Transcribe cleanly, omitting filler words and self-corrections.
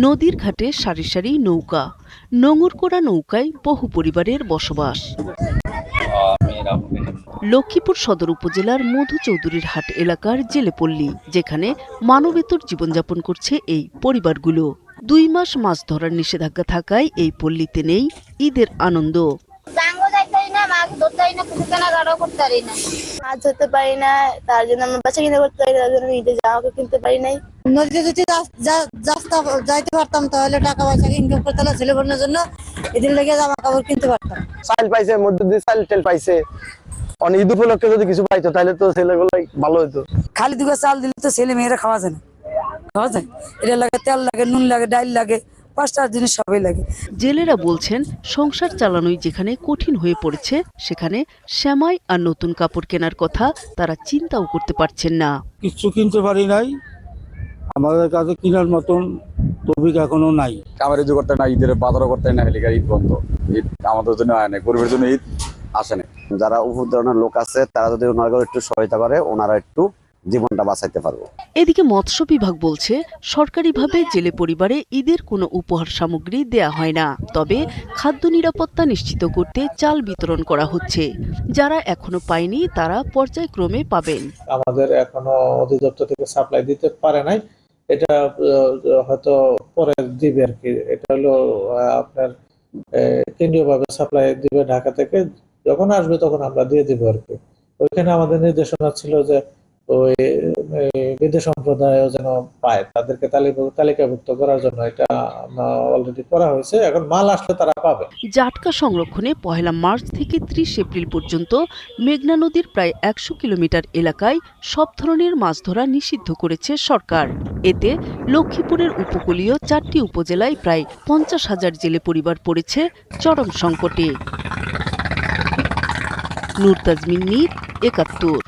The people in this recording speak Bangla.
নদীর ঘাটে সারি সারি নৌকা, নোঙর করা নৌকায় বহু পরিবারের বসবাস। লক্ষ্মীপুর সদর উপজেলার মধু চৌধুরীর হাট এলাকার জেলেপল্লী, যেখানে মানবেতর জীবনযাপন করছে এই পরিবারগুলো। 2 মাস মাছ ধরার নিষেধাজ্ঞা থাকায় এই পল্লীতে নেই ঈদের আনন্দ। মাছ ধরতে পারি না, তার জন্য আমরা বাচ্চা কিনতে করতে পারি না, তার জন্য ঈদের জামা কিনতে পারি নাই। নদীতে যদি যাইতে পারতাম তাহলে টাকা পয়সা ইনকাম করতে হলে ছেলে বোনের জন্য এদিন লেগে জামা কাপড় কিনতে পারতাম। চাল পাইছে, মধ্যে দিয়ে চাল তেল পাইছে, ঈদ উপলক্ষে যদি কিছু পাইতো তাহলে তো ছেলেগুলো ভালো হতো। খালি 2 চাল দিলে তো ছেলে মেয়েরা খাওয়া যায় না, খাওয়া যায়। এটা লাগে, তেল লাগে, নুন লাগে, ডাল লাগে, 5টা জিনিস সবই লাগে। জেলেরা বলছেন, সংসার চালানোই যেখানে কঠিন হয়ে পড়েছে, সেখানে সেমাই আর নতুন কাপড় কেনার কথা তারা চিন্তাও করতে পারছেন না। কিছু কিনতে পারি নাই, আমাদের কাছে কেনার মতন তবিক এখনো নাই। কামারি করতে না, ঈদের বাজারও করতে না, ঈদ বন্ধ। ঈদ আমাদের জন্য হয় না, গরিবের জন্য ঈদ আসে না। যারা উপর ধরনের লোক আছে তারা যদি ওনারা একটু সহায়তা করে, ওনারা একটু জীবনটা বাঁচাইতে পারবো। এদিকে মৎস্য বিভাগ বলছে, সরকারিভাবে জেলে পরিবারে ঈদের কোনো উপহার সামগ্রী দেয়া হয় না, তবে খাদ্য নিরাপত্তা নিশ্চিত করতে চাল বিতরণ করা হচ্ছে। যারা এখনো পায়নি তারা পর্যায়ক্রমে পাবেন। আমাদের এখনো অধিদপ্তর থেকে সাপ্লাই দিতে পারে নাই, এটা হয়তো পরে দিবে আর কি। এটা হলো আপনার কেন্দ্রীয়ভাবে সাপ্লাই দিবে ঢাকা থেকে, যখন আসবে তখন আমরা দিয়ে দিব আর কি। ওইখানে আমাদের নির্দেশনা ছিল যে ওই বিদেশ সম্প্রদায় যেন পায়, তাদেরকে তালিকাভুক্ত করার জন্য এটা অলরেডি করা হয়েছে। এখন মাল আসলে তারা পাবে। জাটকা সংরক্ষণে 1 মার্চ থেকে 30 এপ্রিল পর্যন্ত মেঘনা নদীর প্রায় 100 কিলোমিটার এলাকায় সব ধরনের মাছ ধরা নিষিদ্ধ করেছে সরকার। এতে লক্ষ্মীপুরের উপকূলীয় 4টি উপজেলায় প্রায় 50,000 জেলে পরিবার পড়েছে চরম সংকটে। নূর তাজমিন মীর, 71।